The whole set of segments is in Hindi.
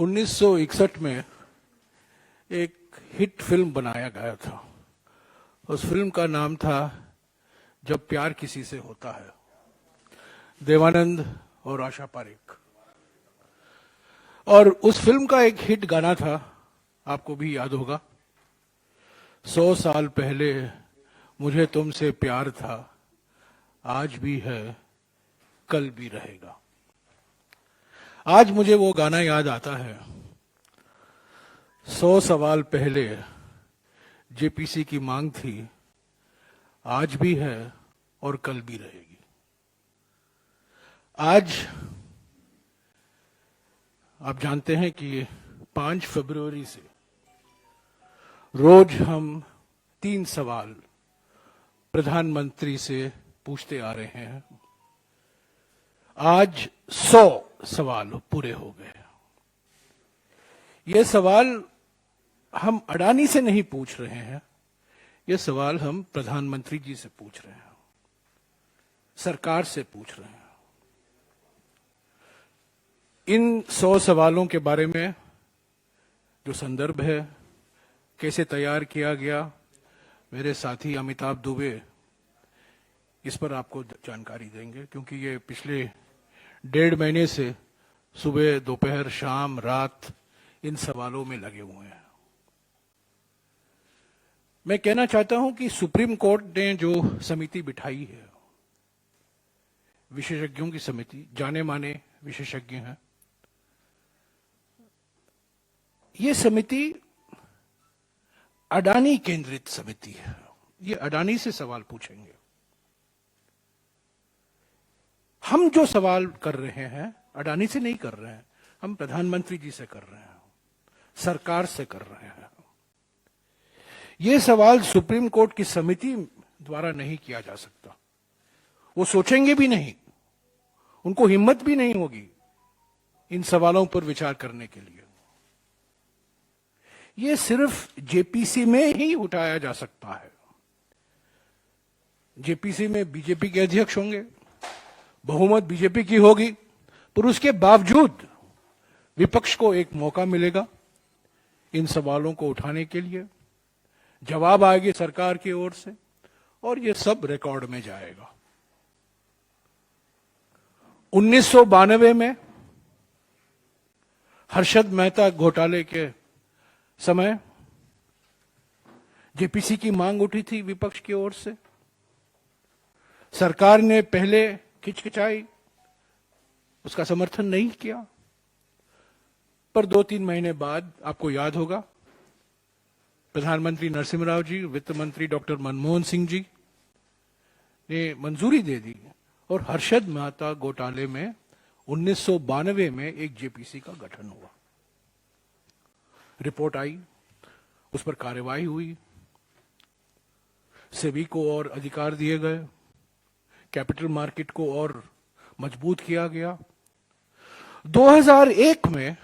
1961 में एक हिट फिल्म बनाया गया था। उस फिल्म का नाम था जब प्यार किसी से होता है, देवानंद और आशा पारेख। और उस फिल्म का एक हिट गाना था, आपको भी याद होगा, 100 साल पहले मुझे तुमसे प्यार था, आज भी है कल भी रहेगा। आज मुझे वो गाना याद आता है। 100 सवाल पहले जेपीसी की मांग थी, आज भी है और कल भी रहेगी। आज आप जानते हैं कि 5 फरवरी से रोज हम 3 सवाल प्रधानमंत्री से पूछते आ रहे हैं। आज 100 सवाल पूरे हो गए। ये सवाल हम अडानी से नहीं पूछ रहे हैं, ये सवाल हम प्रधानमंत्री जी से पूछ रहे हैं, सरकार से पूछ रहे हैं। इन 100 सवालों के बारे में जो संदर्भ है, कैसे तैयार किया गया, मेरे साथी अमिताभ दुबे इस पर आपको जानकारी देंगे, क्योंकि ये पिछले 1.5 महीने से सुबह, दोपहर, शाम, रात इन सवालों में लगे हुए हैं। मैं कहना चाहता हूं कि सुप्रीम कोर्ट ने जो समिति बिठाई है, विशेषज्ञों की समिति, जाने माने विशेषज्ञ हैं, ये समिति अडानी केंद्रित समिति है। ये अडानी से सवाल पूछेंगे। हम जो सवाल कर रहे हैं अडानी से नहीं कर रहे हैं, हम प्रधानमंत्री जी से कर रहे हैं, सरकार से कर रहे हैं। ये सवाल सुप्रीम कोर्ट की समिति द्वारा नहीं किया जा सकता। वो सोचेंगे भी नहीं, उनको हिम्मत भी नहीं होगी इन सवालों पर विचार करने के लिए। ये सिर्फ जेपीसी में ही उठाया जा सकता है। जेपीसी में बीजेपी के अध्यक्ष होंगे, बहुमत बीजेपी की होगी, पर उसके बावजूद विपक्ष को एक मौका मिलेगा इन सवालों को उठाने के लिए। जवाब आएगी सरकार की ओर से और ये सब रिकॉर्ड में जाएगा। 1992 में हर्षद मेहता घोटाले के समय जेपीसी की मांग उठी थी विपक्ष की ओर से। सरकार ने पहले खिचखिचाई, उसका समर्थन नहीं किया, पर 2-3 महीने बाद आपको याद होगा, प्रधानमंत्री नरसिम्हा राव जी, वित्त मंत्री डॉक्टर मनमोहन सिंह जी ने मंजूरी दे दी और हर्षद मेहता घोटाले में 1992 में एक जेपीसी का गठन हुआ। रिपोर्ट आई, उस पर कार्रवाई हुई, सेबी को और अधिकार दिए गए, कैपिटल मार्केट को और मजबूत किया गया। 2001 में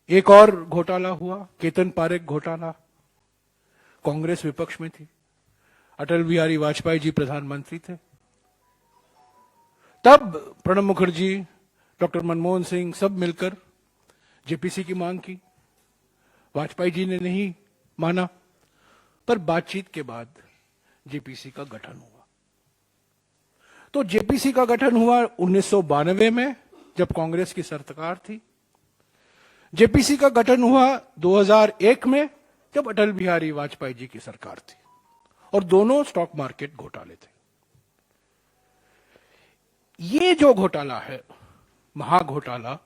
एक और घोटाला हुआ, केतन पारेख घोटाला। कांग्रेस विपक्ष में थी, अटल बिहारी वाजपेयी जी प्रधानमंत्री थे। तब प्रणब मुखर्जी, डॉक्टर मनमोहन सिंह सब मिलकर जेपीसी की मांग की। वाजपेयी जी ने नहीं माना, पर बातचीत के बाद जेपीसी का गठन हुआ। तो जेपीसी का गठन हुआ 1992 में, जब कांग्रेस की सरकार थी। जेपीसी का गठन हुआ 2001 में, जब अटल बिहारी वाजपेयी जी की सरकार थी, और दोनों स्टॉक मार्केट घोटाले थे। ये जो घोटाला है, महाघोटाला,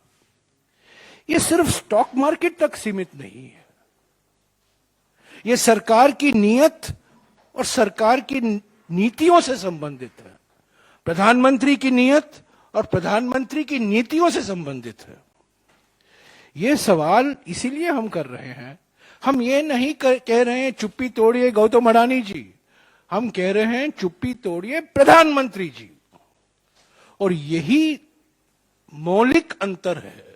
ये सिर्फ स्टॉक मार्केट तक सीमित नहीं है। ये सरकार की नीयत और सरकार की नीतियों से संबंधित है। प्रधानमंत्री की नीयत और प्रधानमंत्री की नीतियों से संबंधित है। ये सवाल इसीलिए हम कर रहे हैं। हम ये नहीं कह रहे हैं चुप्पी तोड़िए गौतम अडानी जी, हम कह रहे हैं चुप्पी तोड़िए प्रधानमंत्री जी। और यही मौलिक अंतर है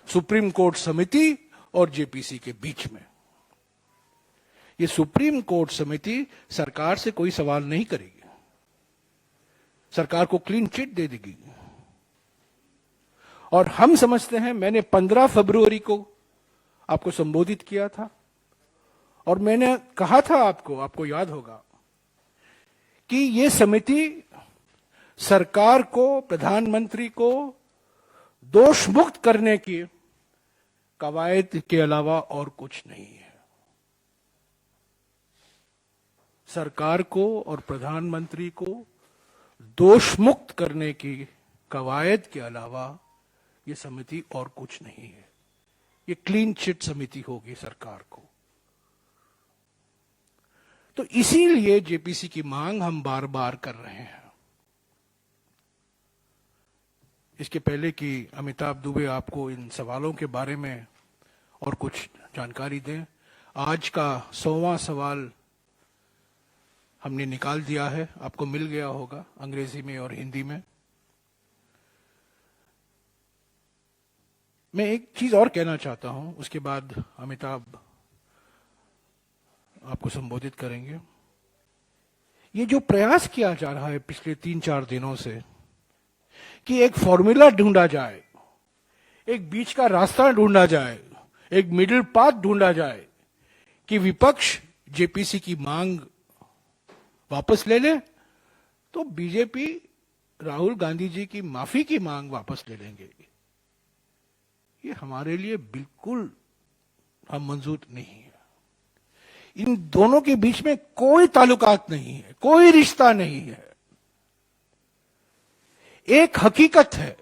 सुप्रीम कोर्ट समिति और जेपीसी के बीच में। ये सुप्रीम कोर्ट समिति सरकार से कोई सवाल नहीं करेगी, सरकार को क्लीन चिट दे देगी और हम समझते हैं, मैंने 15 फरवरी को आपको संबोधित किया था और मैंने कहा था आपको याद होगा कि ये समिति सरकार को, प्रधानमंत्री को दोष मुक्त करने की कवायद के अलावा और कुछ नहीं है। सरकार को और प्रधानमंत्री को दोष मुक्त करने की कवायद के अलावा ये समिति और कुछ नहीं है। ये क्लीन चिट समिति होगी सरकार को। तो इसीलिए जेपीसी की मांग हम बार बार कर रहे हैं। इसके पहले कि अमिताभ दुबे आपको इन सवालों के बारे में और कुछ जानकारी दें, आज का 100वां सवाल हमने निकाल दिया है, आपको मिल गया होगा अंग्रेजी में और हिंदी में। मैं एक चीज और कहना चाहता हूं, उसके बाद अमिताभ आपको संबोधित करेंगे। ये जो प्रयास किया जा रहा है पिछले 3-4 दिनों से कि एक फॉर्मूला ढूंढा जाए, एक बीच का रास्ता ढूंढा जाए, एक मिडिल पाथ ढूंढा जाए कि विपक्ष जेपीसी की मांग वापस ले ले तो बीजेपी राहुल गांधी जी की माफी की मांग वापस ले लेंगे। ये हमारे लिए बिल्कुल हम मंजूर नहीं है। इन दोनों के बीच में कोई ताल्लुकात नहीं है, कोई रिश्ता नहीं है। एक हकीकत है,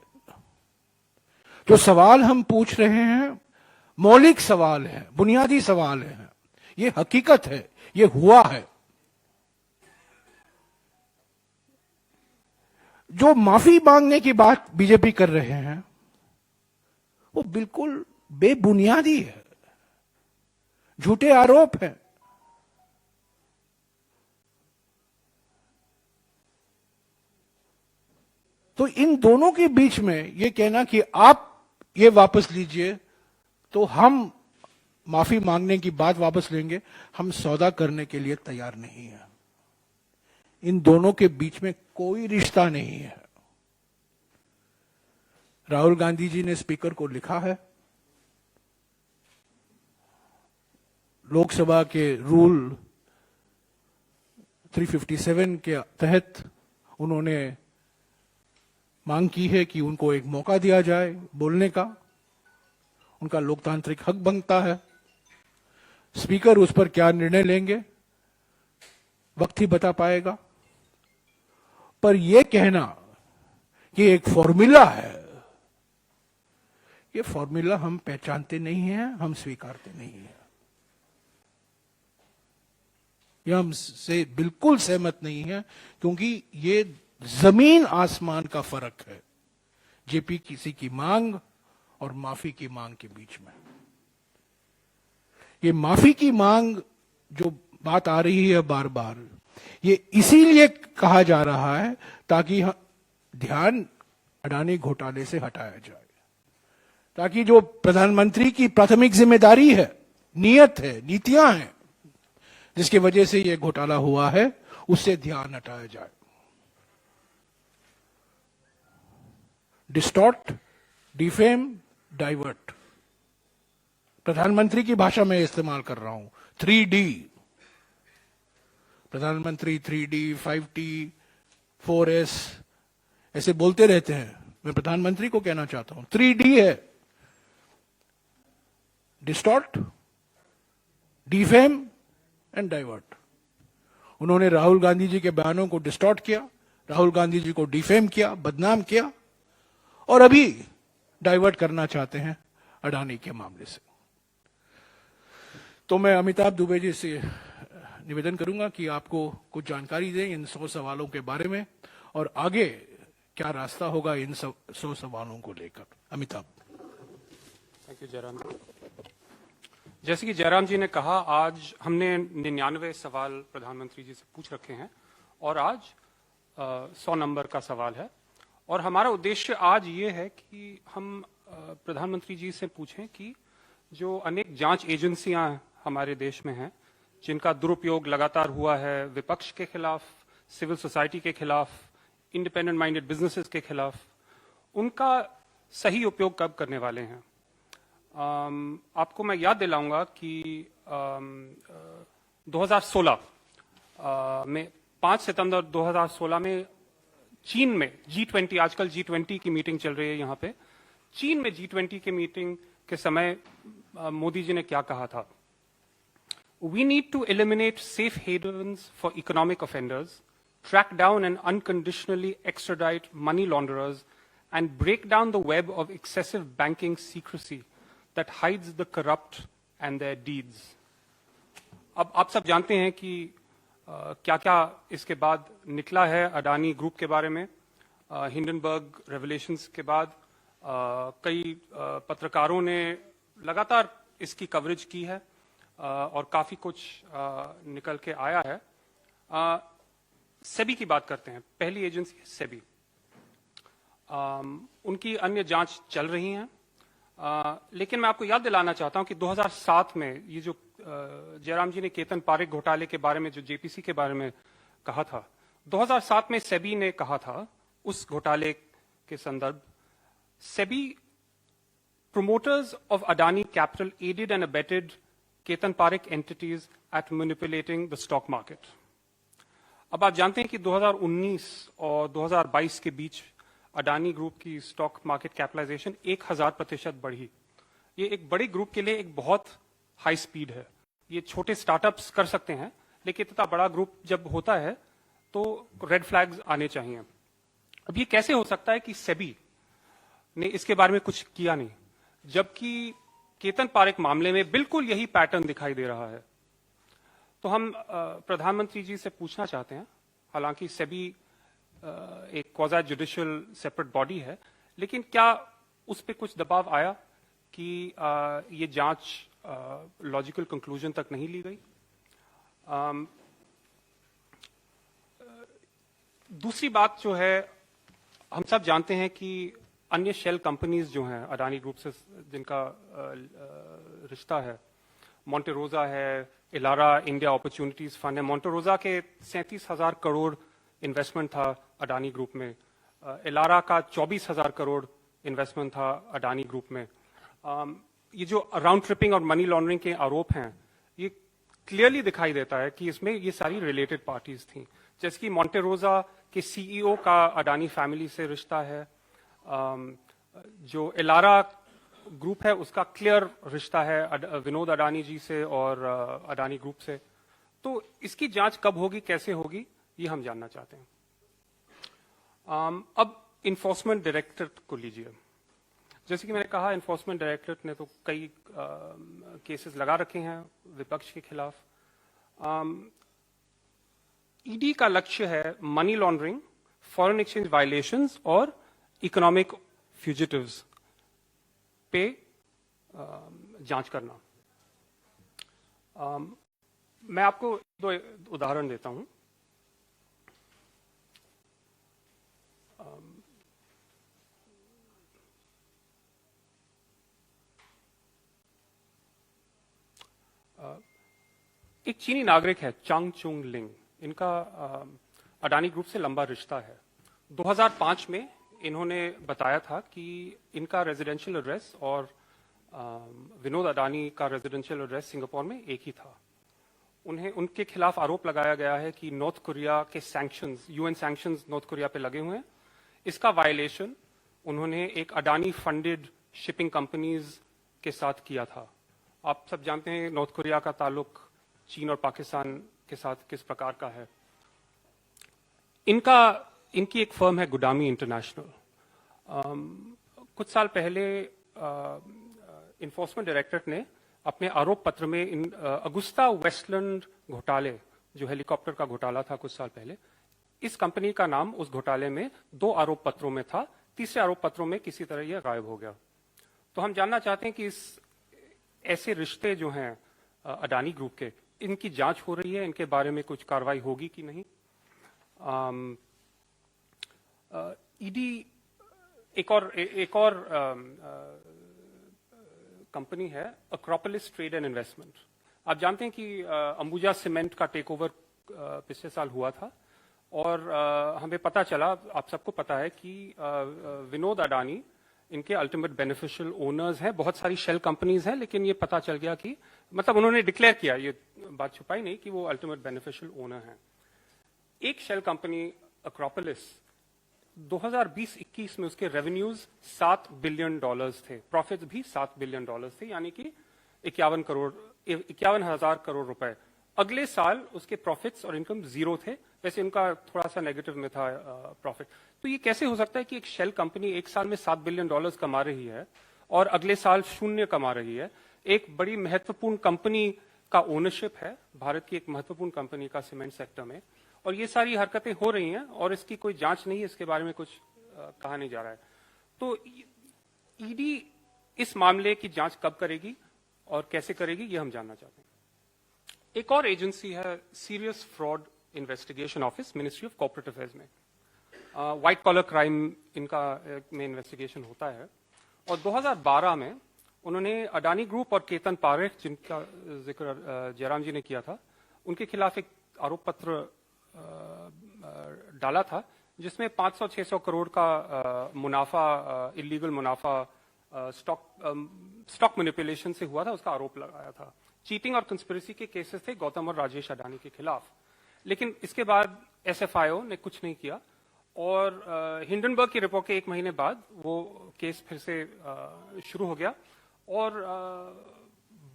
जो सवाल हम पूछ रहे हैं मौलिक सवाल है, बुनियादी सवाल है, ये हकीकत है, ये हुआ है। जो माफी मांगने की बात बीजेपी कर रहे हैं वो बिल्कुल बेबुनियादी है, झूठे आरोप हैं। तो इन दोनों के बीच में ये कहना कि आप ये वापस लीजिए तो हम माफी मांगने की बात वापस लेंगे, हम सौदा करने के लिए तैयार नहीं है। इन दोनों के बीच में कोई रिश्ता नहीं है। राहुल गांधी जी ने स्पीकर को लिखा है, लोकसभा के रूल 357 के तहत उन्होंने मांग की है कि उनको एक मौका दिया जाए बोलने का, उनका लोकतांत्रिक हक बनता है। स्पीकर उस पर क्या निर्णय लेंगे वक्त ही बता पाएगा। पर यह कहना कि एक फॉर्मूला है, ये फॉर्मूला हम पहचानते नहीं हैं, हम स्वीकारते नहीं हैं। यह हमसे बिल्कुल सहमत नहीं है, क्योंकि ये जमीन आसमान का फर्क है जेपी किसी की मांग और माफी की मांग के बीच में। ये माफी की मांग जो बात आ रही है बार बार, ये इसीलिए कहा जा रहा है ताकि ध्यान अडानी घोटाले से हटाया जाए, ताकि जो प्रधानमंत्री की प्राथमिक जिम्मेदारी है, नियत है, नीतियां हैं, जिसकी वजह से यह घोटाला हुआ है, उससे ध्यान हटाया जाए। डिस्टॉर्ट, डिफेम, डाइवर्ट, प्रधानमंत्री की भाषा में इस्तेमाल कर रहा हूं। 3D, प्रधानमंत्री 3D, 5T, 4S ऐसे बोलते रहते हैं। मैं प्रधानमंत्री को कहना चाहता हूं 3D है, डिस्टॉर्ट, डिफेम एंड डाइवर्ट। उन्होंने राहुल गांधी जी के बयानों को डिस्टॉर्ट किया, राहुल गांधी जी को डिफेम किया, बदनाम किया, और अभी डाइवर्ट करना चाहते हैं अडानी के मामले से। तो मैं अमिताभ दुबे जी से निवेदन करूंगा कि आपको कुछ जानकारी दें इन 100 सवालों के बारे में और आगे क्या रास्ता होगा इन 100 सवालों को लेकर। अमिताभ। थैंक यू जयराम जी। जैसे कि जयराम जी ने कहा, आज हमने 99 सवाल प्रधानमंत्री जी से पूछ रखे हैं और आज 100 नंबर का सवाल है। और हमारा उद्देश्य आज ये है कि हम प्रधानमंत्री जी से पूछें कि जो अनेक जांच एजेंसियां हमारे देश में हैं, जिनका दुरुपयोग लगातार हुआ है विपक्ष के खिलाफ, सिविल सोसाइटी के खिलाफ, इंडिपेंडेंट माइंडेड बिजनेसेस के खिलाफ, उनका सही उपयोग कब करने वाले हैं। आपको मैं याद दिलाऊंगा कि 2016 में 5 सितंबर 2016 में चीन में G20, आजकल G20 की मीटिंग चल रही है यहाँ पे, चीन में G20 की मीटिंग के समय मोदी जी ने क्या कहा था। We need to eliminate safe havens for economic offenders, track down and unconditionally extradite money launderers, and break down the web of excessive banking secrecy that hides the corrupt and their deeds. अब आप सब जानते हैं कि क्या क्या इसके बाद निकला है अडानी ग्रुप के बारे में। हिंडनबर्ग रेवलेशंस के बाद कई पत्रकारों ने लगातार इसकी कवरेज की है और काफी कुछ निकल के आया है। सेबी की बात करते हैं। पहली एजेंसी है सेबी। उनकी अन्य जांच चल रही हैं, लेकिन मैं आपको याद दिलाना चाहता हूं कि 2007 में ये जो जयराम जी ने केतन पारेख घोटाले के बारे में जो जेपीसी के बारे में कहा था, 2007 में सेबी ने कहा था उस घोटाले के संदर्भ, SEBI promoters of Adani Capital aided and abetted Ketan Parekh entities at manipulating the stock market. अब आप जानते हैं कि 2019 और 2022 के बीच अडानी ग्रुप की स्टॉक मार्केट कैपिटलाइजेशन 1000% बढ़ी। ये एक बड़े ग्रुप के लिए एक बहुत हाई स्पीड है। ये छोटे स्टार्टअप्स कर सकते हैं, लेकिन इतना बड़ा ग्रुप जब होता है तो रेड फ्लैग्स आने चाहिए। अब ये कैसे हो सकता है कि सेबी ने इसके बारे में कुछ किया नहीं, जबकि केतन पारेख मामले में बिल्कुल यही पैटर्न दिखाई दे रहा है। तो हम प्रधानमंत्री जी से पूछना चाहते हैं, हालांकि सेबी एक क्वाज़ी जुडिशियल सेपरेट बॉडी है, लेकिन क्या उस पर कुछ दबाव आया कि ये जांच लॉजिकल कंक्लूजन तक नहीं ली गई। दूसरी बात जो है, हम सब जानते हैं कि अन्य शेल कंपनीज जो हैं अडानी ग्रुप से जिनका रिश्ता है, मोंटेरोजा है, इलारा इंडिया अपॉर्चुनिटीज फंड है। मोंटेरोजा के 37,000 करोड़ इन्वेस्टमेंट था अडानी ग्रुप में, इलारा का 24,000 करोड़ इन्वेस्टमेंट था अडानी ग्रुप में। ये जो राउंड ट्रिपिंग और मनी लॉन्ड्रिंग के आरोप हैं, ये क्लियरली दिखाई देता है कि इसमें ये सारी रिलेटेड पार्टीज थी। जैसे कि मोंटेरोजा के सीईओ का अडानी फैमिली से रिश्ता है, जो इलारा ग्रुप है उसका क्लियर रिश्ता है विनोद अडानी जी से और अडानी ग्रुप से। तो इसकी जांच कब होगी, कैसे होगी, ये हम जानना चाहते हैं। अब इन्फोर्समेंट डायरेक्टरेट को लीजिए। जैसे कि मैंने कहा, इन्फोर्समेंट डायरेक्टरेट ने तो कई केसेस लगा रखे हैं विपक्ष के खिलाफ। ईडी का लक्ष्य है money laundering, foreign exchange violations और इकोनॉमिक फ्यूजिटिव्स पे जांच करना। मैं आपको 2 उदाहरण देता हूं। एक चीनी नागरिक है चांग चुंग लिंग, इनका अडानी ग्रुप से लंबा रिश्ता है। 2005 में इन्होंने बताया था कि इनका रेजिडेंशियल एड्रेस और विनोद अडानी का रेजिडेंशियल एड्रेस सिंगापुर में एक ही था। उनके खिलाफ आरोप लगाया गया है कि नॉर्थ कोरिया के sanctions, UN sanctions north Korea पे लगे हुए हैं। इसका वायलेशन उन्होंने एक अडानी फंडेड शिपिंग कंपनीज के साथ किया था। आप सब जानते हैं नॉर्थ कोरिया का ताल्लुक चीन और पाकिस्तान के साथ किस प्रकार का है। इनकी एक फर्म है गुडामी इंटरनेशनल। कुछ साल पहले इन्फोर्समेंट डायरेक्टरेट ने अपने आरोप पत्र में अगुस्ता वेस्टलैंड घोटाले, जो हेलीकॉप्टर का घोटाला था कुछ साल पहले, इस कंपनी का नाम उस घोटाले में 2 आरोप पत्रों में था। तीसरे आरोप पत्रों में किसी तरह यह गायब हो गया। तो हम जानना चाहते हैं कि ऐसे रिश्ते जो हैं अडानी ग्रुप के, इनकी जांच हो रही है, इनके बारे में कुछ कार्रवाई होगी कि नहीं। ईडी एक और कंपनी है अक्रोपोलिस ट्रेड एंड इन्वेस्टमेंट। आप जानते हैं कि अंबुजा सीमेंट का टेक ओवर पिछले साल हुआ था और हमें पता चला, आप सबको पता है कि विनोद अडानी इनके अल्टीमेट बेनिफिशियल ओनर्स हैं। बहुत सारी शेल कंपनीज हैं, लेकिन ये पता चल गया कि मतलब उन्होंने डिक्लेयर किया, ये बात छुपाई नहीं, कि वो अल्टीमेट बेनिफिशियल ओनर हैं। एक शेल कंपनी एक्रोपोलिस 2020-21 में उसके रेवेन्यूज $7 बिलियन थे, प्रॉफिट्स भी $7 बिलियन थे, यानी कि 51,000 करोड़ रुपए। अगले साल उसके प्रॉफिट्स और इनकम जीरो थे, वैसे उनका थोड़ा सा नेगेटिव में था प्रॉफिट। तो ये कैसे हो सकता है कि एक शेल कंपनी एक साल में $7 बिलियन कमा रही है और अगले साल शून्य कमा रही है? एक बड़ी महत्वपूर्ण कंपनी का ओनरशिप है, भारत की एक महत्वपूर्ण कंपनी का सीमेंट सेक्टर में, और ये सारी हरकतें हो रही हैं और इसकी कोई जांच नहीं है, इसके बारे में कुछ कहा नहीं जा रहा है। तो ईडी इस मामले की जांच कब करेगी और कैसे करेगी, ये हम जानना चाहते हैं। एक और एजेंसी है serious fraud investigation office, ministry of corporate affairs में। व्हाइट कॉलर क्राइम इनका में इन्वेस्टिगेशन होता है, और 2012 में उन्होंने अडानी ग्रुप और केतन पारेख, जिनका जिक्र जयराम जी ने किया था, उनके खिलाफ एक आरोप पत्र डाला था, जिसमें 500-600 करोड़ का मुनाफा, इलीगल मुनाफा स्टॉक मैनिपुलेशन से हुआ था, उसका आरोप लगाया था। चीटिंग और कंस्पिरेसी के केसेस थे गौतम और राजेश अडानी के खिलाफ। लेकिन इसके बाद एसएफआईओ ने कुछ नहीं किया, और हिंडनबर्ग की रिपोर्ट के 1 महीने बाद वो केस फिर से शुरू हो गया, और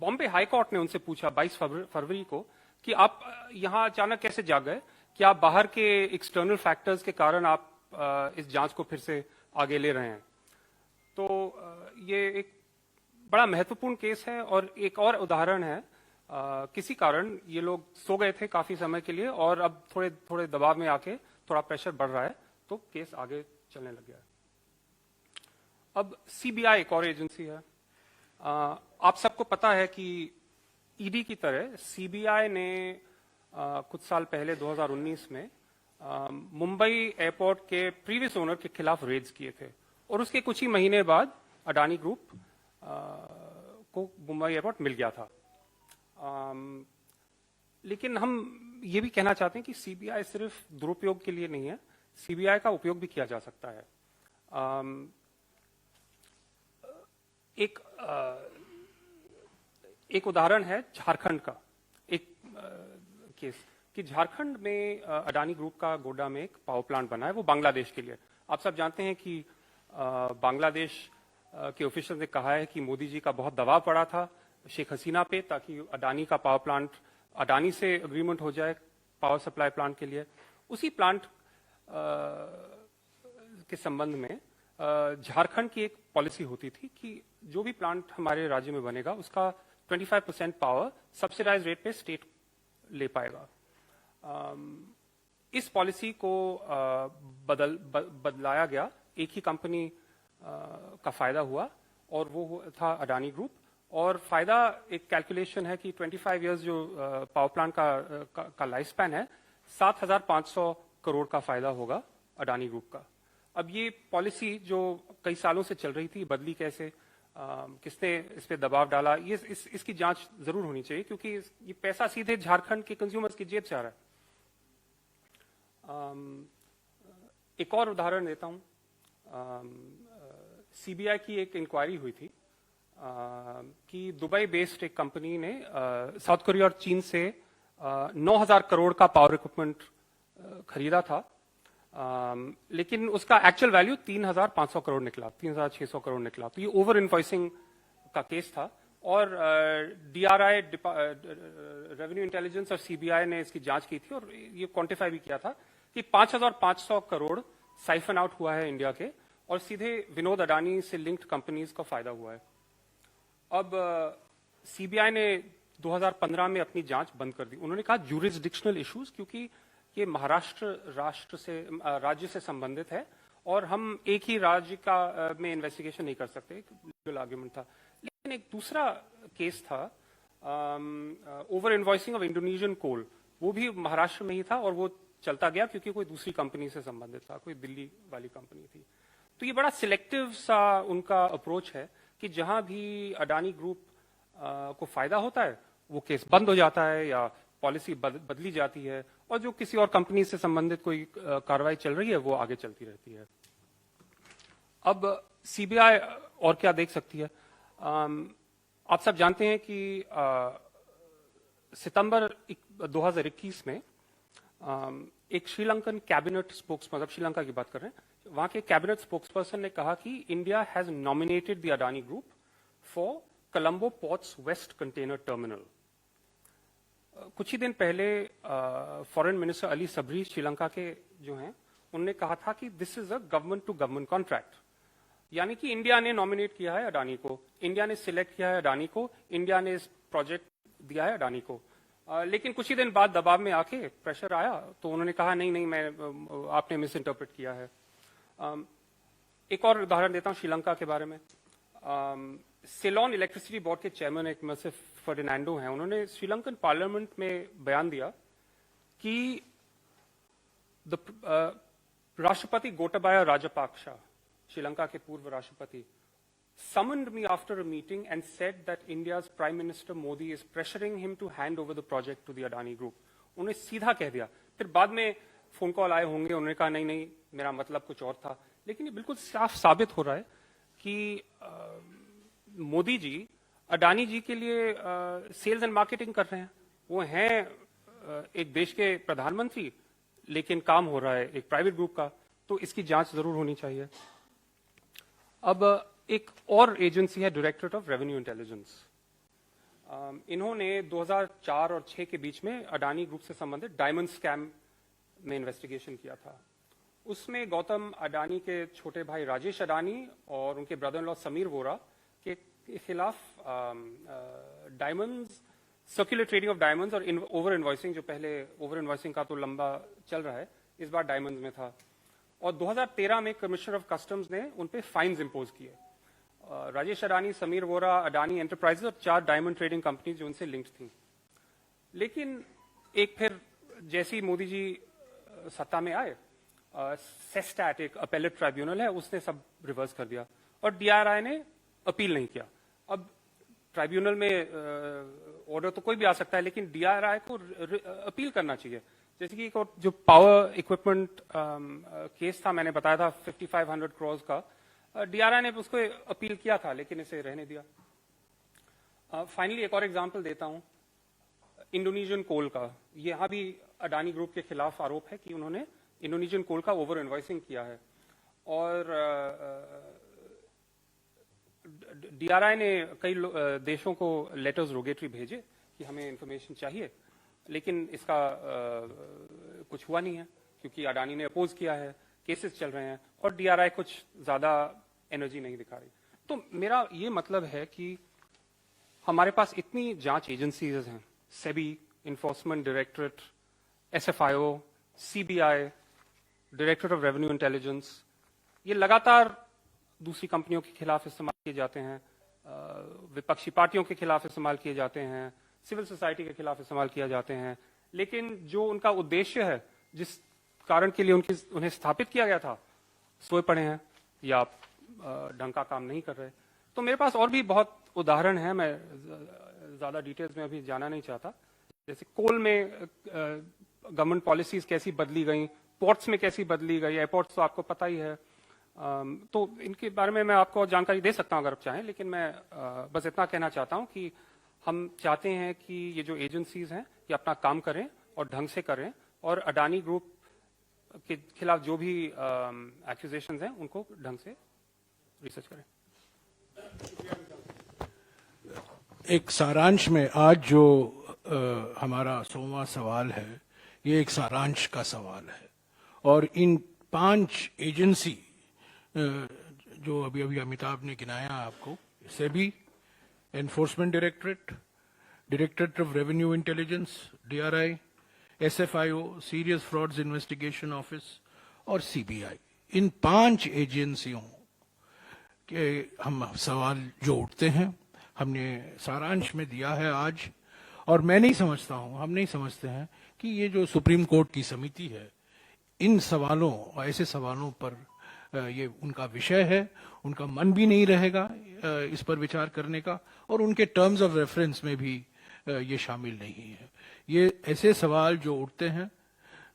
बॉम्बे हाई कोर्ट ने उनसे पूछा 22 फरवरी को कि आप यहां अचानक कैसे जाग गए, कि आप बाहर के एक्सटर्नल फैक्टर्स के कारण आप इस जांच को फिर से आगे ले रहे हैं। तो ये एक बड़ा महत्वपूर्ण केस है, और एक और उदाहरण है, किसी कारण ये लोग सो गए थे काफी समय के लिए, और अब थोड़े थोड़े दबाव में आके थोड़ा प्रेशर बढ़ रहा है, तो केस आगे चलने लग गया है। अब सीबीआई एक और एजेंसी है। आप सबको पता है कि ईडी की तरह सीबीआई ने कुछ साल पहले 2019 में मुंबई एयरपोर्ट के प्रीवियस ओनर के खिलाफ रेड्स किए थे, और उसके कुछ ही महीने बाद अडानी ग्रुप को मुंबई एयरपोर्ट मिल गया था। लेकिन हम ये भी कहना चाहते हैं कि सीबीआई सिर्फ दुरुपयोग के लिए नहीं है, सीबीआई का उपयोग भी किया जा सकता है। एक उदाहरण है झारखंड का, एक केस कि झारखंड में अडानी ग्रुप का गोड्डा में एक पावर प्लांट बना है, वो बांग्लादेश के लिए। आप सब जानते हैं कि बांग्लादेश के ऑफिशियल ने कहा है कि मोदी जी का बहुत दबाव पड़ा था शेख हसीना पे, ताकि अडानी का पावर प्लांट, अडानी से एग्रीमेंट हो जाए पावर सप्लाई प्लांट के लिए। उसी प्लांट के संबंध में झारखंड की एक पॉलिसी होती थी कि जो भी प्लांट हमारे राज्य में बनेगा उसका 25% पावर सब्सिडाइज रेट पे स्टेट ले पाएगा। इस पॉलिसी को बदलाया गया, एक ही कंपनी का फायदा हुआ, और वो था अडानी ग्रुप। और फायदा, एक कैलकुलेशन है कि 25 इयर्स जो पावर प्लांट का लाइफ स्पैन है, 7,500 करोड़ का फायदा होगा अडानी ग्रुप का। अब ये पॉलिसी जो कई सालों से चल रही थी, बदली कैसे, किसने इस पे दबाव डाला, ये इसकी जांच जरूर होनी चाहिए, क्योंकि ये पैसा सीधे झारखंड के कंज्यूमर्स की जेब से आ रहा है। एक और उदाहरण देता हूं, सीबीआई की एक इंक्वायरी हुई थी कि दुबई बेस्ड एक कंपनी ने साउथ कोरिया और चीन से 9,000 करोड़ का पावर इक्विपमेंट खरीदा था, लेकिन उसका एक्चुअल वैल्यू 3,500 करोड़ निकला, 3,600 करोड़ निकला। तो ये ओवर इन्वॉइसिंग का केस था, और डीआरआई, रेवेन्यू इंटेलिजेंस और सीबीआई ने इसकी जांच की थी, और ये क्वांटिफाई भी किया था कि 5,500 करोड़ साइफन आउट हुआ है इंडिया के, और सीधे विनोद अडानी से लिंक्ड कंपनीज को फायदा हुआ है। अब सीबीआई ने 2015 में अपनी जांच बंद कर दी। उन्होंने कहा ज्यूरिसडिक्शनल इश्यूज, क्योंकि ये महाराष्ट्र राज्य से संबंधित है, और हम एक ही राज्य का में इन्वेस्टिगेशन नहीं कर सकते, लीगल आर्ग्यूमेंट था। लेकिन एक दूसरा केस था, ओवर इनवॉइसिंग ऑफ इंडोनेशियन कोल, वो भी महाराष्ट्र में ही था, और वो चलता गया क्योंकि कोई दूसरी कंपनी से संबंधित था, कोई दिल्ली वाली कंपनी थी। तो ये बड़ा सिलेक्टिव सा उनका अप्रोच है कि जहां भी अडानी ग्रुप को फायदा होता है वो केस बंद हो जाता है या पॉलिसी बदली जाती है, और जो किसी और कंपनी से संबंधित कोई कार्रवाई चल रही है वो आगे चलती रहती है। अब सीबीआई और क्या देख सकती है? आप सब जानते हैं कि सितंबर 2021 में एक श्रीलंकन कैबिनेट स्पोक्स, मतलब श्रीलंका की बात कर रहे हैं, वहां के कैबिनेट स्पोक्सपर्सन ने कहा कि India has nominated the Adani group for Colombo ports west container terminal. कुछ ही दिन पहले फॉरेन मिनिस्टर अली सबरी श्रीलंका के जो हैं, उन्होंने कहा था कि this is a government to government contract, यानी कि इंडिया ने नॉमिनेट किया है अडानी को, इंडिया ने सिलेक्ट किया है अडानी को, इंडिया ने इस प्रोजेक्ट दिया है अडानी को। लेकिन कुछ ही दिन बाद दबाव में आके प्रेशर आया तो उन्होंने कहा नहीं नहीं, मैं आपने मिस इंटरप्रेट किया है। एक और उदाहरण देता हूं श्रीलंका के बारे में। सिलोन इलेक्ट्रिसिटी बोर्ड के चेयरमैन एक मर्सिफ फर्डिनांडो हैं, उन्होंने श्रीलंकन पार्लियामेंट में बयान दिया कि राष्ट्रपति गोटाबाया राजपक्षे, श्रीलंका के पूर्व राष्ट्रपति, summoned me after a meeting and said that India's Prime Minister Modi is pressuring him to hand over the project to the Adani Group. उन्होंने सीधा कह दिया। फिर बाद में फोन कॉल आए होंगे, उन्होंने कहा नहीं नहीं मेरा मतलब कुछ और था, लेकिन ये बिल्कुल साफ साबित हो रहा है कि मोदी जी अडानी जी के लिए सेल्स एंड मार्केटिंग कर रहे हैं। वो हैं एक देश के प्रधानमंत्री, लेकिन काम हो रहा है एक प्राइवेट ग्रुप का, तो इसकी जांच जरूर होनी चाहिए। अब एक और एजेंसी है डायरेक्टरेट ऑफ रेवेन्यू इंटेलिजेंस। इन्होंने 2004 और 6 के बीच में अडानी ग्रुप से संबंधित डायमंड स्कैम में इन्वेस्टिगेशन किया था। उसमें गौतम अडानी के छोटे भाई राजेश अडानी और उनके brother in law Sameer Vora के खिलाफ diamonds, circular trading of diamonds और ओवर इनवॉइसिंग, जो पहले ओवर इनवॉइसिंग का तो लंबा चल रहा है, इस बार डायमंड्स में था। और 2013 में कमिश्नर ऑफ कस्टम्स ने उन पे फाइन्स इंपोज किए। राजेश अडानी, समीर वोरा, अडानी एंटरप्राइजेस और 4 डायमंड ट्रेडिंग कंपनी जो उनसे लिंक्ड थी। लेकिन एक फिर जैसे ही मोदी जी सत्ता में आए, सेस्टैट एक अपेलेट ट्राइब्यूनल है, उसने सब रिवर्स कर दिया और डीआरआई ने अपील नहीं किया। अब ट्राइब्यूनल में ऑर्डर तो कोई भी आ सकता है, लेकिन डीआरआई को अपील करना चाहिए। जैसे कि जो पावर इक्विपमेंट केस था, मैंने बताया था 5500 करोड़ का, डीआरआई ने उसको अपील किया था, लेकिन इसे रहने दिया। फाइनली एक और एग्जांपल देता हूं, इंडोनेशियन कोल का। यहां भी अडानी ग्रुप के खिलाफ आरोप है कि उन्होंने इंडोनेशियन कोल का ओवर इनवॉइसिंग किया है। और डीआरआई ने कई देशों को लेटर्स रोगेटरी भेजे कि हमें इंफॉर्मेशन चाहिए, लेकिन इसका कुछ हुआ नहीं है क्योंकि अडानी ने अपोज किया है, केसेस चल रहे हैं और डीआरआई कुछ ज्यादा एनर्जी नहीं दिखा रही। तो मेरा ये मतलब है कि हमारे पास इतनी जांच एजेंसीज हैं, SEBI, enforcement directorate, SFIO, CBI, directorate of revenue intelligence, ये लगातार दूसरी कंपनियों के खिलाफ इस्तेमाल किए जाते हैं, विपक्षी पार्टियों के खिलाफ इस्तेमाल किए जाते हैं, सिविल सोसाइटी के खिलाफ इस्तेमाल किया जाते हैं, लेकिन जो उनका उद्देश्य है, जिस कारण के लिए उन्हें स्थापित किया गया था, सोए पड़े हैं या ढंग का काम नहीं कर रहे। तो मेरे पास और भी बहुत उदाहरण हैं, मैं ज्यादा डिटेल्स में अभी जाना नहीं चाहता। जैसे कोल में गवर्नमेंट पॉलिसीज कैसी बदली गई, पोर्ट्स में कैसी बदली गई, एयरपोर्ट्स तो आपको पता ही है। तो इनके बारे में मैं आपको जानकारी दे सकता हूं अगर आप चाहें, लेकिन मैं बस इतना कहना चाहता हूं कि हम चाहते हैं कि ये जो एजेंसीज हैं ये अपना काम करें और ढंग से करें, और अडानी ग्रुप के खिलाफ जो भी एक्यूजेशंस हैं उनको ढंग से रिसर्च करें। एक सारांश में आज जो हमारा 100वां सवाल है, ये एक सारांश का सवाल है, और इन 5 एजेंसी जो अभी अभी अमिताभ ने गिनाया आपको, SEBI, enforcement directorate, directorate of revenue intelligence, DRI, SFIO, serious frauds investigation office और सीबीआई, इन 5 एजेंसियों के हम सवाल जो उठते हैं हमने सारांश में दिया है आज। और मैं नहीं समझता हूं, हम नहीं समझते हैं कि ये जो सुप्रीम कोर्ट की समिति है, इन सवालों और ऐसे सवालों पर ये उनका विषय है, उनका मन भी नहीं रहेगा इस पर विचार करने का, और उनके टर्म्स ऑफ रेफरेंस में भी ये शामिल नहीं है। ये ऐसे सवाल जो उठते हैं,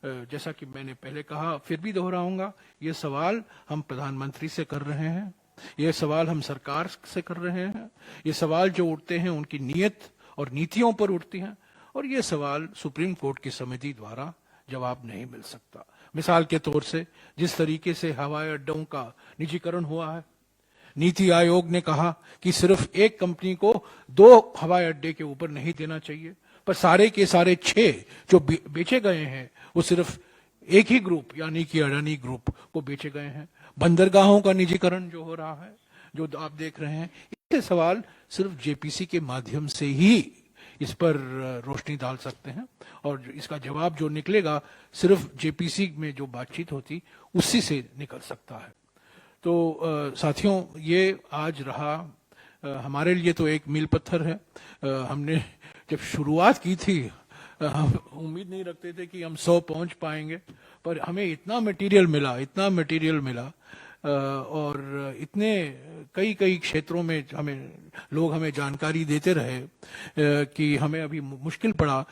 जैसा कि मैंने पहले कहा, फिर भी दोहराऊंगा, ये सवाल हम प्रधानमंत्री से कर रहे हैं, ये सवाल हम सरकार से कर रहे हैं। ये सवाल जो उठते हैं उनकी नीयत और नीतियों पर उठती हैं, और ये सवाल सुप्रीम कोर्ट की समिति द्वारा जवाब नहीं मिल सकता। मिसाल के तौर से जिस तरीके से हवाई अड्डों का निजीकरण हुआ है, नीति आयोग ने कहा कि सिर्फ एक कंपनी को 2 हवाई अड्डे के ऊपर नहीं देना चाहिए, पर सारे के सारे 6 जो बेचे गए हैं वो सिर्फ एक ही ग्रुप यानी कि अडानी ग्रुप को बेचे गए हैं। बंदरगाहों का निजीकरण जो हो रहा है, जो आप देख रहे हैं, इसके सवाल सिर्फ जेपीसी के माध्यम से ही इस पर रोशनी डाल सकते हैं, और इसका जवाब जो निकलेगा सिर्फ जेपीसी में जो बातचीत होती उसी से निकल सकता है। तो साथियों, ये आज रहा हमारे लिए तो एक मील पत्थर है। हमने जब शुरुआत की थी हम उम्मीद नहीं रखते थे कि हम 100 पहुंच पाएंगे, पर हमें इतना मटेरियल मिला और इतने कई क्षेत्रों में हमें जानकारी देते रहे कि हमें अभी मुश्किल पड़ा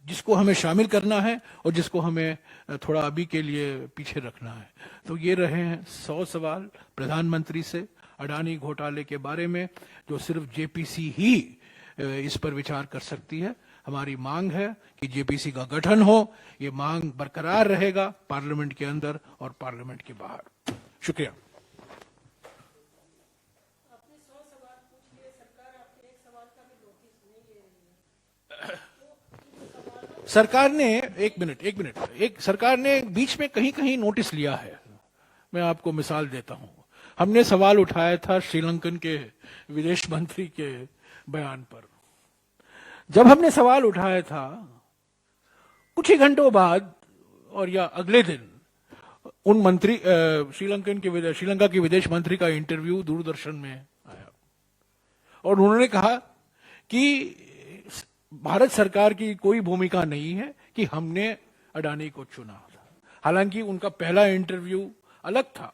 जिसको हमें शामिल करना है और जिसको हमें थोड़ा अभी के लिए पीछे रखना है। तो ये रहे हैं 100 सवाल प्रधानमंत्री से अडानी घोटाले के बारे में, जो सिर्फ जेपीसी ही इस पर विचार कर सकती है। हमारी मांग है कि जेपीसी का गठन हो। ये मांग बरकरार रहेगा पार्लियामेंट के अंदर और पार्लियामेंट के बाहर। शुक्रिया। आपने 100 सवाल पूछ लिए, सरकार आपके एक सवाल का भी नोटिस नहीं ले रही है। सरकार ने एक मिनट सरकार ने बीच में कहीं नोटिस लिया है। मैं आपको मिसाल देता हूं। हमने सवाल उठाया था श्रीलंकन के विदेश मंत्री के बयान पर। जब हमने सवाल उठाया था, कुछ ही घंटों बाद और या अगले दिन उन मंत्री श्रीलंका के विदेश मंत्री का इंटरव्यू दूरदर्शन में आया और उन्होंने कहा कि भारत सरकार की कोई भूमिका नहीं है कि हमने अडानी को चुना। हालांकि उनका पहला इंटरव्यू अलग था।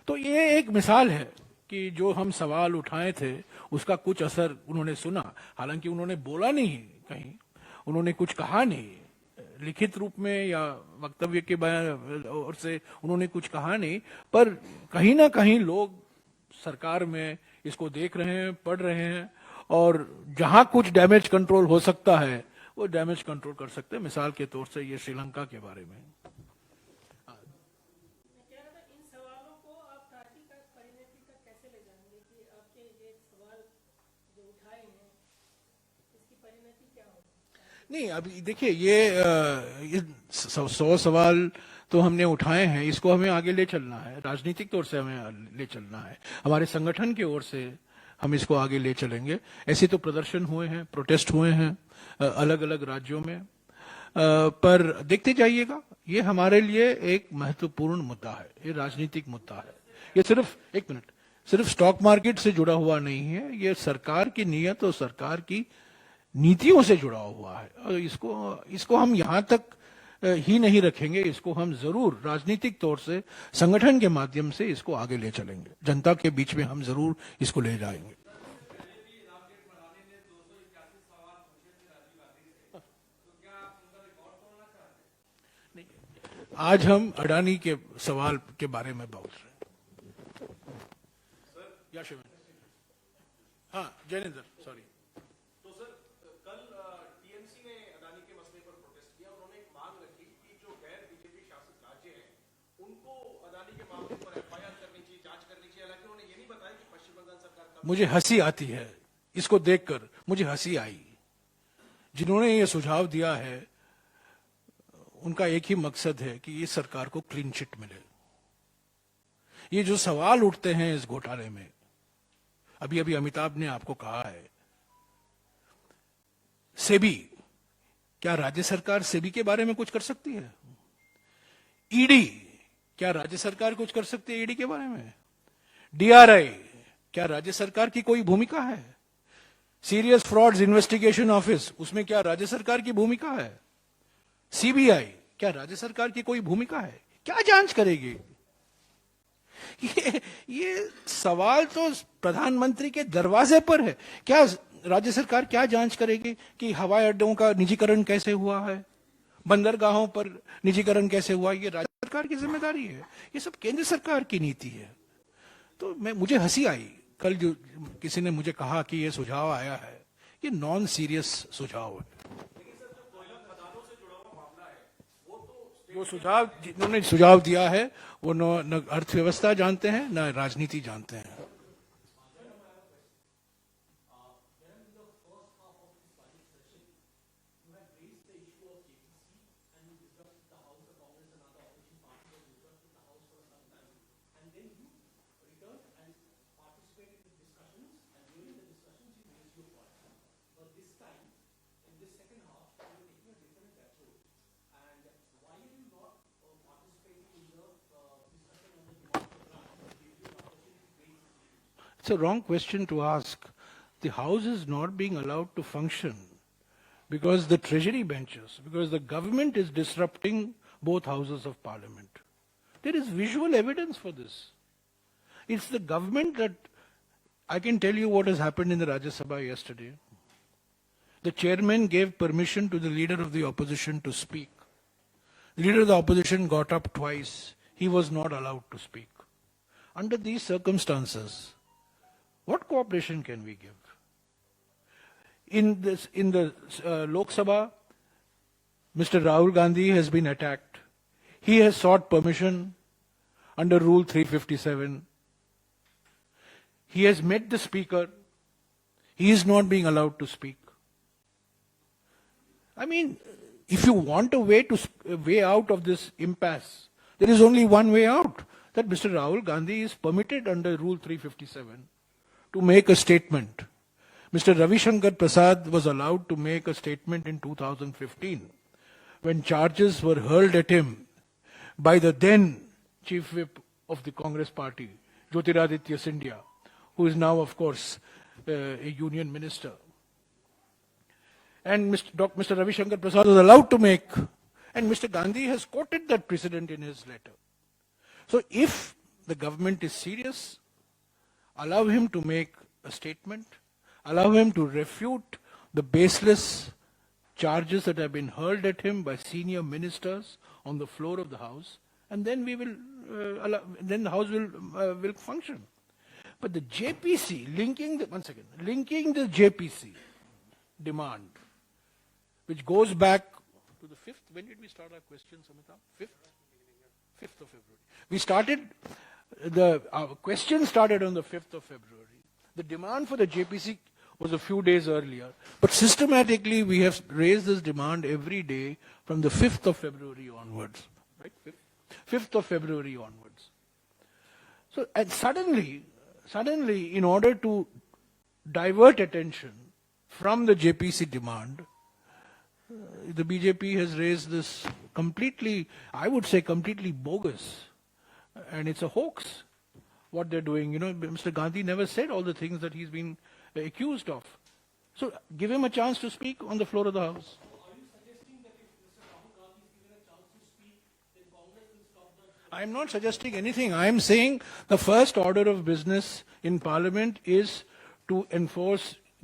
तो ये एक मिसाल है कि जो हम सवाल उठाए थे उसका कुछ असर उन्होंने सुना। हालांकि उन्होंने बोला नहीं कहीं, उन्होंने कुछ कहा नहीं लिखित रूप में या वक्तव्य के बयान और से उन्होंने कुछ कहा नहीं, पर कहीं ना कहीं लोग सरकार में इसको देख रहे हैं, पढ़ रहे हैं, और जहां कुछ डैमेज कंट्रोल हो सकता है वो डैमेज कंट्रोल कर सकते हैं। मिसाल के तौर से ये श्रीलंका के बारे में। इन सवालों को आप पार्टी का परिणति तक कैसे ले जाएंगे कि आपके ये सवाल जो उठाए हैं इसकी परिणति क्या होगी? नहीं, अभी देखिए ये 100 सवाल तो हमने उठाए हैं, इसको हमें आगे ले चलना है, राजनीतिक तौर से हमें ले चलना है। हमारे संगठन की ओर से हम इसको आगे ले चलेंगे। ऐसे तो प्रदर्शन हुए हैं, प्रोटेस्ट हुए हैं अलग अलग राज्यों में, पर देखते जाइएगा, ये हमारे लिए एक महत्वपूर्ण मुद्दा है, ये राजनीतिक मुद्दा है। ये सिर्फ स्टॉक मार्केट से जुड़ा हुआ नहीं है, ये सरकार की नीयत और सरकार की नीतियों से जुड़ा हुआ है। और इसको हम यहां तक ही नहीं रखेंगे, इसको हम जरूर राजनीतिक तौर से संगठन के माध्यम से इसको आगे ले चलेंगे, जनता के बीच में हम जरूर इसको ले जाएंगे। आज हम अडानी के सवाल के बारे में बोल रहे हैं। या शिवन, हाँ जैनेंद्र, सॉरी। तो सर, कल टीएमसी ने अडानी के मसले पर प्रोटेस्ट किया। उन्होंने एक मांग रखी कि जो गैर बीजेपी शासित राज्य हैं उनको अडानी के मामले पर एफआईआर करनी चाहिए, जांच करनी चाहिए। हालांकि उन्होंने ये नहीं बताया कि पश्चिम बंगाल सरकार का। मुझे हंसी आती है इसको देखकर, मुझे हंसी आई। जिन्होंने ये सुझाव दिया है उनका एक ही मकसद है कि इस सरकार को क्लीन चिट मिले। ये जो सवाल उठते हैं इस घोटाले में, अभी अभी अमिताभ ने आपको कहा है, सेबी, क्या राज्य सरकार सेबी के बारे में कुछ कर सकती है? ईडी, क्या राज्य सरकार कुछ कर सकती है ईडी के बारे में? डीआरआई, क्या राज्य सरकार की कोई भूमिका है? सीरियस फ्रॉड्स इन्वेस्टिगेशन ऑफिस, उसमें क्या राज्य सरकार की भूमिका है? सीबीआई, क्या राज्य सरकार की कोई भूमिका है? क्या जांच करेगी? ये सवाल तो प्रधानमंत्री के दरवाजे पर है। क्या राज्य सरकार क्या जांच करेगी कि हवाई अड्डों का निजीकरण कैसे हुआ है, बंदरगाहों पर निजीकरण कैसे हुआ? ये राज्य सरकार की जिम्मेदारी है, ये सब केंद्र सरकार की नीति है। तो मुझे हंसी आई कल जो किसी ने मुझे कहा कि ये सुझाव आया है, ये नॉन सीरियस सुझाव है। वो सुझाव जिन्होंने सुझाव दिया है वो न अर्थव्यवस्था जानते हैं न राजनीति जानते हैं। It's a wrong question to ask. The House is not being allowed to function because the treasury benches, because the government is disrupting both houses of parliament. There is visual evidence for this. It's the government that, I can tell you what has happened in the Rajya Sabha yesterday. The chairman gave permission to the leader of the opposition to speak. The leader of the opposition got up twice. He was not allowed to speak. Under these circumstances, what cooperation can we give? In the Lok Sabha, Mr. Rahul Gandhi has been attacked. He has sought permission under Rule 357. He has met the speaker. He is not being allowed to speak. I mean, if you want a way out of this impasse, there is only one way out. That Mr. Rahul Gandhi is permitted under Rule 357 to make a statement. Mr. Ravi Shankar Prasad was allowed to make a statement in 2015 when charges were hurled at him by the then chief whip of the Congress party, Jyotiraditya Scindia, who is now, of course, a union minister. And Mr. Ravi Shankar Prasad was allowed to make, and Mr. Gandhi has quoted that precedent in his letter. So if the government is serious, allow him to make a statement, allow him to refute the baseless charges that have been hurled at him by senior ministers on the floor of the House, and then we will then the House will function. But the JPC linking the JPC demand, which goes back to the 5th. When did we start our questions, Amitabh? 5th of February. Our question started on the 5th of February. The demand for the JPC was a few days earlier, but systematically we have raised this demand every day from the 5th of February onwards. Right? 5th of February onwards. So, and suddenly, in order to divert attention from the JPC demand, the BJP has raised this completely, I would say completely bogus, and it's a hoax what they're doing. You know, Mr. Gandhi never said all the things that he's been accused of. So give him a chance to speak on the floor of the House. Are you suggesting that if Mr. Rahul Gandhi is given a chance to speak, then Congress will stop the... I'm not suggesting anything. I'm saying the first order of business in Parliament is to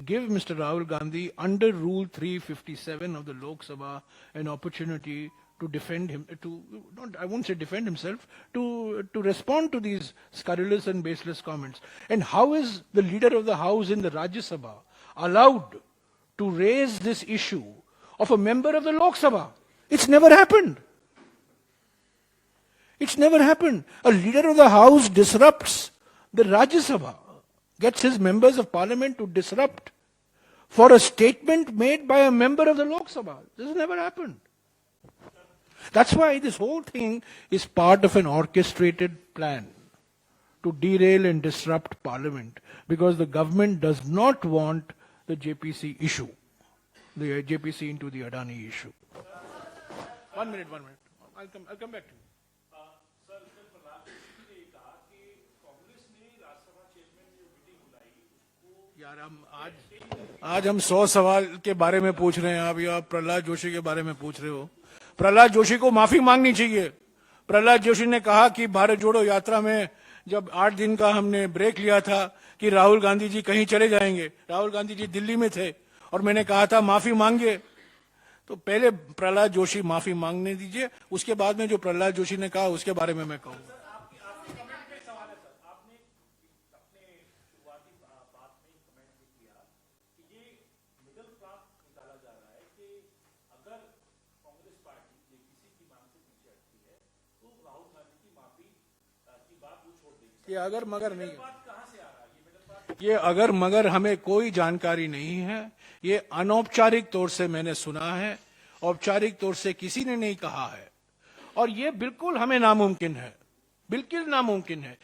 give Mr. Rahul Gandhi under Rule 357 of the Lok Sabha an opportunity to defend him, I won't say defend himself, to respond to these scurrilous and baseless comments. And how is the leader of the House in the Rajya Sabha allowed to raise this issue of a member of the Lok Sabha? It's never happened. It's never happened. A leader of the House disrupts the Rajya Sabha, gets his members of parliament to disrupt for a statement made by a member of the Lok Sabha. This has never happened. That's why this whole thing is part of an orchestrated plan to derail and disrupt parliament, because the government does not want the JPC issue, the JPC into the Adani issue. 1 minute. I'll come back to you. Sir कल प्रहलाद जोशी ने कहा कि कांग्रेस ने राज्यसभा चेयरमैन की जो मीटिंग बुलाई वो यार आज हम 100 सवाल के बारे में पूछ रहे हैं, अभी आप प्रहलाद जोशी के बारे में पूछ रहे हो। प्रहलाद जोशी को माफी मांगनी चाहिए। प्रहलाद जोशी ने कहा कि भारत जोड़ो यात्रा में जब 8 दिन का हमने ब्रेक लिया था कि राहुल गांधी जी कहीं चले जाएंगे, राहुल गांधी जी दिल्ली में थे और मैंने कहा था माफी मांगिए, तो पहले प्रहलाद जोशी माफी मांगने दीजिए, उसके बाद में जो प्रहलाद जोशी ने कहा उसके बारे में मैं कहूंगा। ये अगर मगर नहीं है, ये अगर मगर हमें कोई जानकारी नहीं है। ये अनौपचारिक तौर से मैंने सुना है, औपचारिक तौर से किसी ने नहीं कहा है। और ये बिल्कुल हमें नामुमकिन है, बिल्कुल नामुमकिन है।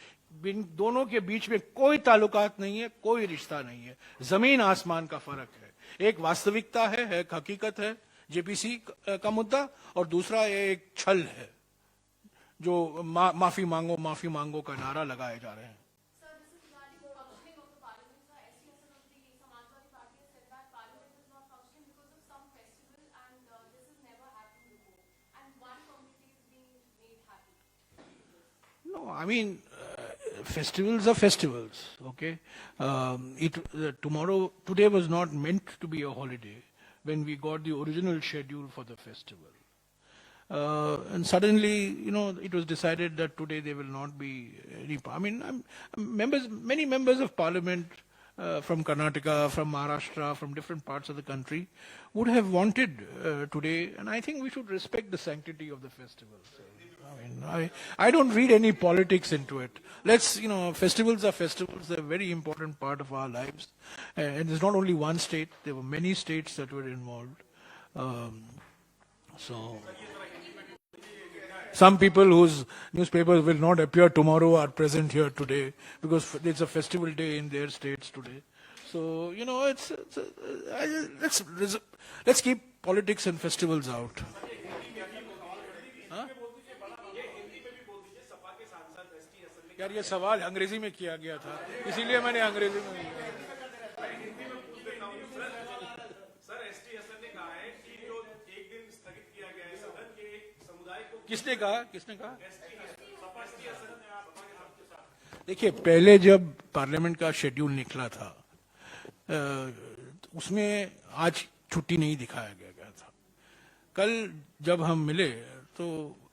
इन दोनों के बीच में कोई ताल्लुकात नहीं है, कोई रिश्ता नहीं है, जमीन आसमान का फर्क है। एक वास्तविकता है, एक हकीकत है जेपीसी का मुद्दा, और दूसरा एक छल है जो माफी मांगो का नारा लगाए जा रहे हैं। No, I mean, festivals are festivals, okay? Today was not meant to be a holiday when we got the original schedule for the festival. And suddenly, it was decided that today there will not be any. I mean, many members of parliament from Karnataka, from Maharashtra, from different parts of the country would have wanted today, and I think we should respect the sanctity of the festival. So, I don't read any politics into it. Festivals are festivals. They're a very important part of our lives. And there's not only one state, there were many states that were involved. So, some people whose newspapers will not appear tomorrow are present here today because it's a festival day in their states today. So, let's keep politics and festivals out. यार ये सवाल अंग्रेजी में किया गया था, इसीलिए मैंने अंग्रेजी में किया। सर, एसटी हसन ने कहा है कि जो एक दिन स्थगित किया गया है सदन के समुदाय को, किसने कहा? देखिए, पहले जब पार्लियामेंट का शेड्यूल निकला था उसमें आज छुट्टी नहीं दिखाया गया था। कल जब हम मिले तो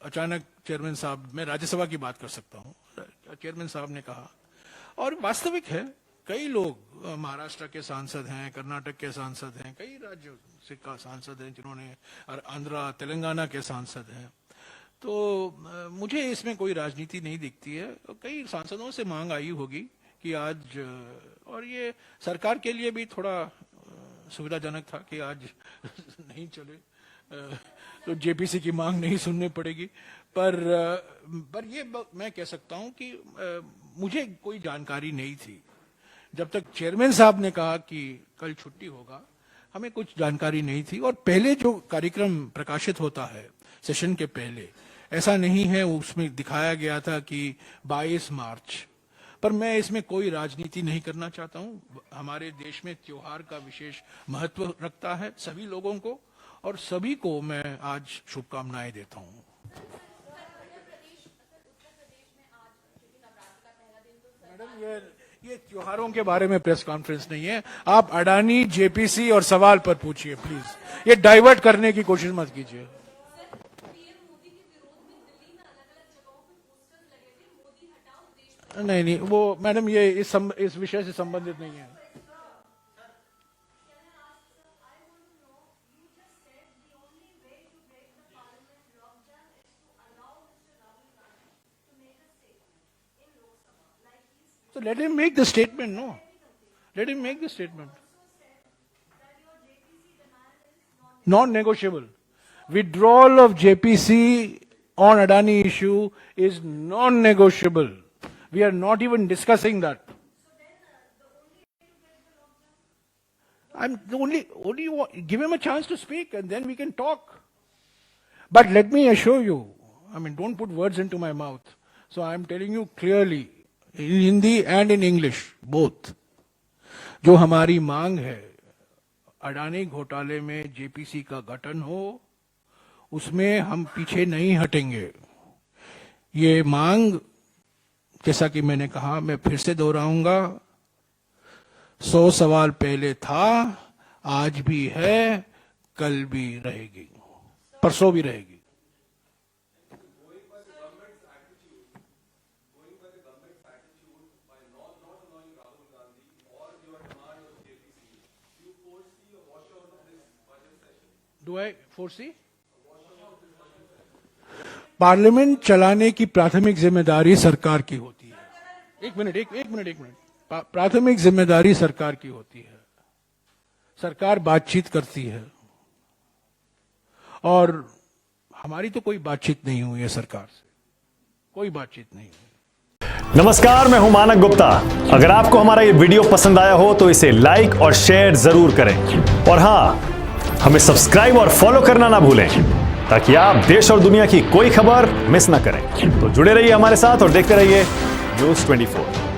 अचानक चेयरमैन साहब, मैं राज्यसभा की बात कर सकता हूँ, चेयरमैन साहब ने कहा, और वास्तविक है, कई लोग महाराष्ट्र के सांसद हैं, कर्नाटक के सांसद हैं, कई राज्यों से का सांसद हैं जिन्होंने, और आंध्रा तेलंगाना के सांसद हैं। तो मुझे इसमें कोई राजनीति नहीं दिखती है। कई सांसदों से मांग आई होगी कि आज, और ये सरकार के लिए भी थोड़ा सुविधाजनक था कि आज नहीं चले, तो जेपीसी की मांग नहीं सुननी पड़ेगी। पर ये मैं कह सकता हूं कि मुझे कोई जानकारी नहीं थी। जब तक चेयरमैन साहब ने कहा कि कल छुट्टी होगा, हमें कुछ जानकारी नहीं थी। और पहले जो कार्यक्रम प्रकाशित होता है सेशन के पहले, ऐसा नहीं है, उसमें दिखाया गया था कि 22 मार्च। पर मैं इसमें कोई राजनीति नहीं करना चाहता हूं। हमारे देश में त्योहार का विशेष महत्व रखता है सभी लोगों को, और सभी को मैं आज शुभकामनाएं देता हूं। मैडम, ये त्योहारों के बारे में प्रेस कॉन्फ्रेंस नहीं है। आप अडानी, जेपीसी और सवाल पर पूछिए प्लीज। ये डाइवर्ट करने की कोशिश मत कीजिए। नहीं, वो मैडम, ये इस विषय से संबंधित नहीं है। So let him make the statement, no? Let him make the statement. Non-negotiable. Withdrawal of JPC on Adani issue is non-negotiable. We are not even discussing that. Give him a chance to speak and then we can talk. But let me assure you, don't put words into my mouth. So I am telling you clearly, in Hindi and in English, both. जो हमारी मांग है, अडानी घोटाले में जेपीसी का गठन हो, उसमें हम पीछे नहीं हटेंगे। ये मांग, जैसा कि मैंने कहा, मैं फिर से दोहराऊंगा, 100 सवाल पहले था, आज भी है, कल भी रहेगी, परसों भी रहेगी। Do I foresee? पार्लियामेंट चलाने की प्राथमिक जिम्मेदारी सरकार की होती है। एक मिनट। प्राथमिक जिम्मेदारी सरकार की होती है। सरकार बातचीत करती है और हमारी तो कोई बातचीत नहीं हुई है सरकार से, कोई बातचीत नहीं हुई। नमस्कार, मैं हूं मानक गुप्ता। अगर आपको हमारा ये वीडियो पसंद आया हो तो इसे लाइक और शेयर जरूर करें और हां, हमें सब्सक्राइब और फॉलो करना ना भूलें ताकि आप देश और दुनिया की कोई खबर मिस ना करें। तो जुड़े रहिए हमारे साथ और देखते रहिए न्यूज़ 24।